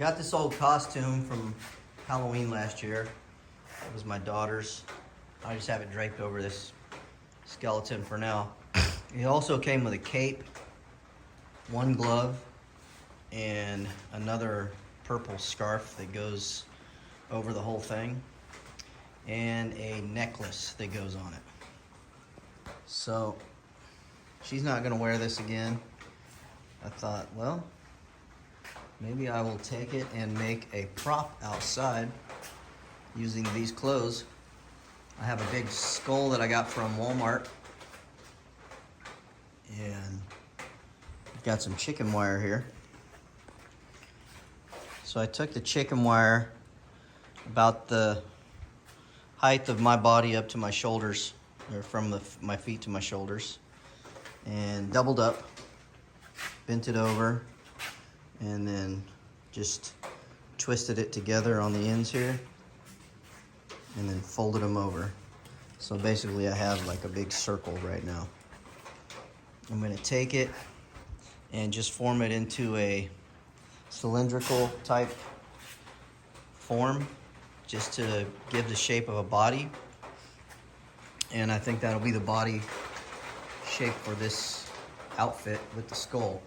got this old costume from Halloween last year. It was my daughter's. I just have it draped over this skeleton for now. It also came with a cape, one glove, and another purple scarf that goes over the whole thing, and a necklace that goes on it. So she's not gonna wear this again. I thought, well, maybe I will take it and make a prop outside using these clothes. I have a big skull that I got from Walmart, and I've got some chicken wire here. So I took the chicken wire about the height of my body up to my shoulders, or from my feet to my shoulders, and doubled up, bent it over, and then just twisted it together on the ends here, and then folded them over. So basically I have like a big circle right now. I'm gonna take it and just form it into a cylindrical type form, just to give the shape of a body. And I think that'll be the body shape for this outfit with the skull.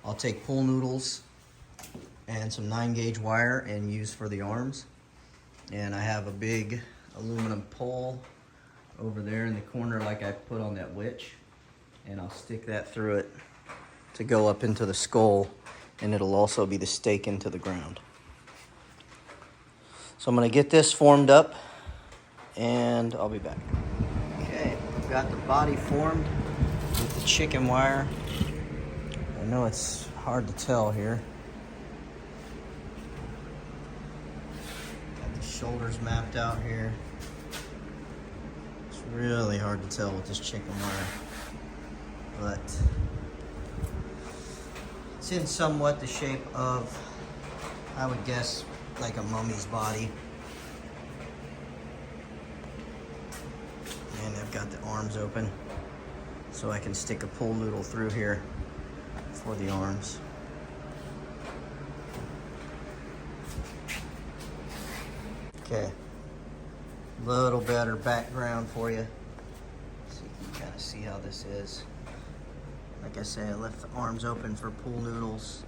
I'll take pool noodles and some 9-gauge wire and use for the arms. And I have a big aluminum pole over there in the corner like I put on that witch. And I'll stick that through it to go up into the skull, and it'll also be the stake into the ground. So I'm gonna get this formed up and I'll be back. Okay, I've got the body formed with the chicken wire. I know it's hard to tell here. Got the shoulders mapped out here. It's really hard to tell with this chicken wire, but it's in somewhat the shape of, I would guess, like a mummy's body. And I've got the arms open so I can stick a pool noodle through here for the arms. Okay, little better background for you so you can kind of see how this is. Like I said, I left the arms open for pool noodles.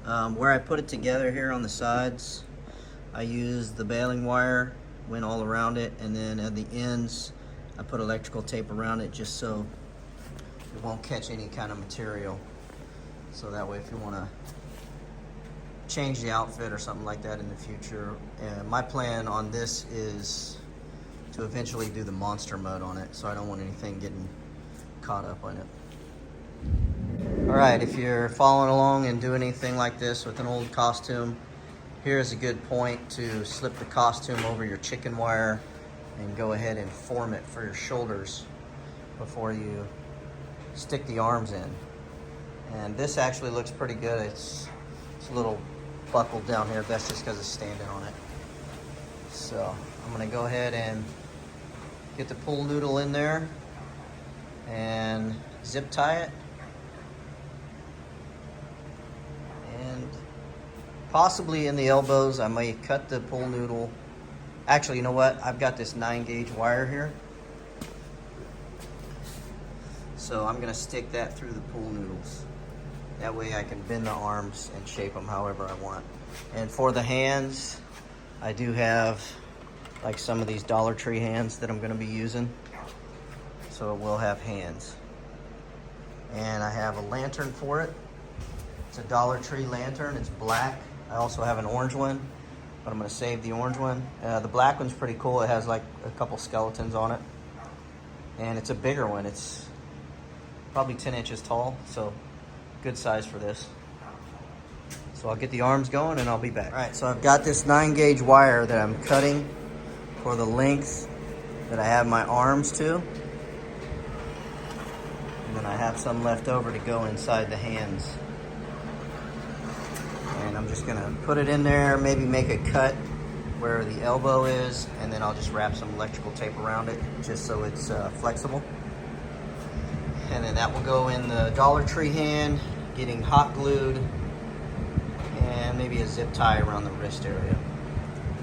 Where I put it together here on the sides, I used the baling wire, went all around it, and then at the ends I put electrical tape around it just so it won't catch any kind of material. So that way if you want to change the outfit or something like that in the future. And my plan on this is to eventually do the monster mode on it, so I don't want anything getting caught up on it. Alright, if you're following along and doing anything like this with an old costume, here's a good point to slip the costume over your chicken wire and go ahead and form it for your shoulders before you stick the arms in. And this actually looks pretty good. It's a little buckled down here, that's just because it's standing on it. So I'm going to go ahead and get the pool noodle in there and zip tie it. And possibly in the elbows, I may cut the pool noodle. Actually, you know what? I've got this 9-gauge wire here. So I'm gonna stick that through the pool noodles. That way I can bend the arms and shape them however I want. And for the hands, I do have like some of these Dollar Tree hands that I'm gonna be using. So it will have hands. And I have a lantern for it. It's a Dollar Tree lantern, it's black. I also have an orange one, but I'm gonna save the orange one. The black one's pretty cool. It has like a couple skeletons on it. And it's a bigger one. It's probably 10 inches tall, so good size for this. So I'll get the arms going and I'll be back. All right, so I've got this 9-gauge wire that I'm cutting for the length that I have my arms to. And then I have some left over to go inside the hands. And I'm just gonna put it in there, maybe make a cut where the elbow is, and then I'll just wrap some electrical tape around it just so it's flexible. And then that will go in the Dollar Tree hand, getting hot glued. And maybe a zip tie around the wrist area.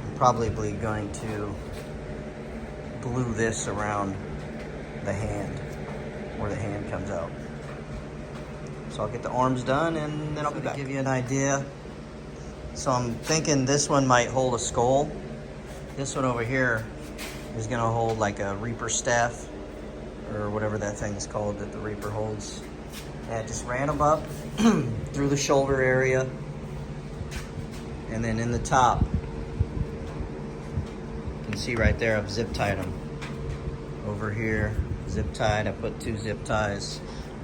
I'm probably going to glue this around the hand, where the hand comes out. So I'll get the arms done and then I'll be back. Give you an idea. So I'm thinking this one might hold a skull. This one over here is gonna hold like a Reaper staff or whatever that thing is called that the Reaper holds. And I just ran them up through the shoulder area, and then in the top, you can see right there I've zip tied them. Over here, zip tied, I put 2 zip ties.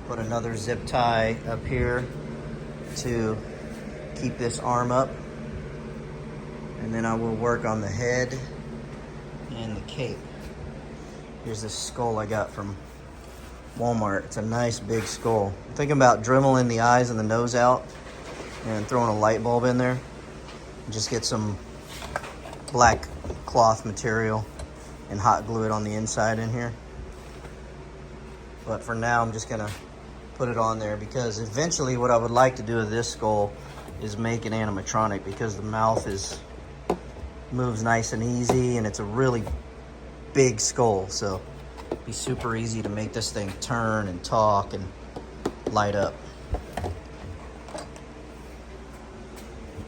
Put another zip tie up here to keep this arm up. And then I will work on the head and the cape. Here's this skull I got from Walmart. It's a nice big skull. I'm thinking about dribbling the eyes and the nose out and throwing a light bulb in there. Just get some black cloth material and hot glue it on the inside in here. But for now, I'm just gonna put it on there because eventually what I would like to do with this skull is make an animatronic, because the mouth moves nice and easy and it's a really big skull. So it'd be super easy to make this thing turn and talk and light up.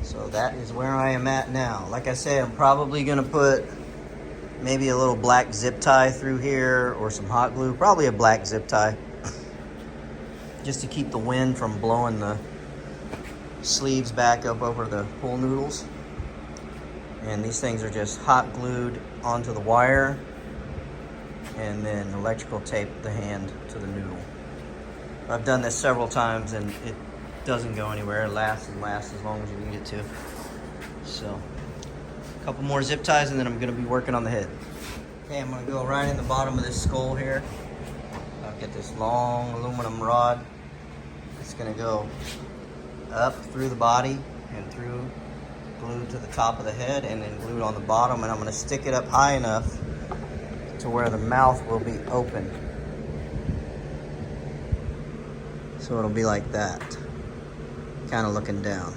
So that is where I am at now. Like I say, I'm probably gonna put maybe a little black zip tie through here or some hot glue, probably a black zip tie, just to keep the wind from blowing the sleeves back up over the pool noodles. And these things are just hot glued onto the wire and then electrical tape the hand to the noodle. I've done this several times and it doesn't go anywhere. It lasts and lasts as long as you need it to. So a couple more zip ties and then I'm gonna be working on the head. Okay, I'm gonna go right in the bottom of this skull here. I'll get this long aluminum rod. It's gonna go up through the body and through, glued to the top of the head and then glued on the bottom, and I'm gonna stick it up high enough to where the mouth will be open. So it'll be like that, kind of looking down.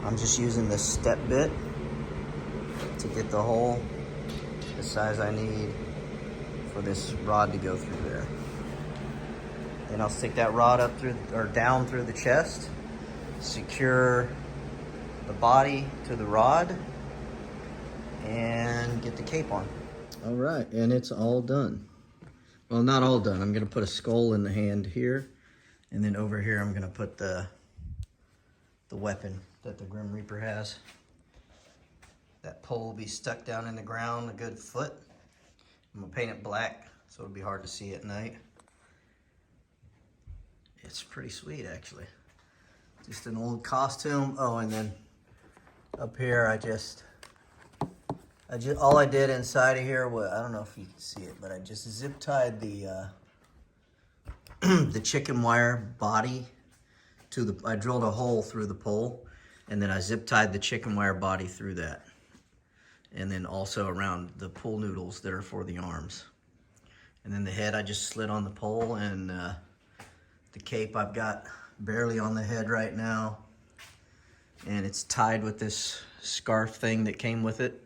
I'm just using this step bit to get the hole the size I need for this rod to go through there. Then I'll stick that rod up through or down through the chest, secure the body to the rod, and get the cape on. All right, and it's all done. Well, not all done. I'm gonna put a skull in the hand here, and then over here I'm gonna put the weapon that the Grim Reaper has. That pole will be stuck down in the ground a good foot. I'm gonna paint it black so it'll be hard to see at night. It's pretty sweet, actually. Just an old costume. Oh, and then up here, all I did inside of here was, I don't know if you can see it, but I just zip tied the the chicken wire body to I drilled a hole through the pole, and then I zip tied the chicken wire body through that. And then also around the pool noodles that are for the arms. And then the head I just slid on the pole, and the cape I've got barely on the head right now. And it's tied with this scarf thing that came with it.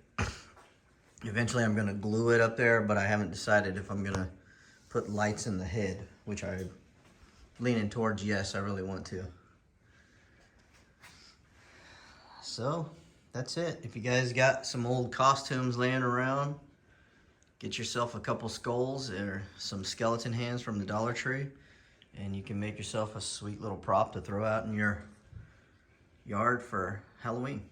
Eventually I'm gonna glue it up there, but I haven't decided if I'm gonna put lights in the head, which I'm leaning towards yes, I really want to. So that's it. If you guys got some old costumes laying around, get yourself a couple skulls or some skeleton hands from the Dollar Tree, and you can make yourself a sweet little prop to throw out in your yard for Halloween.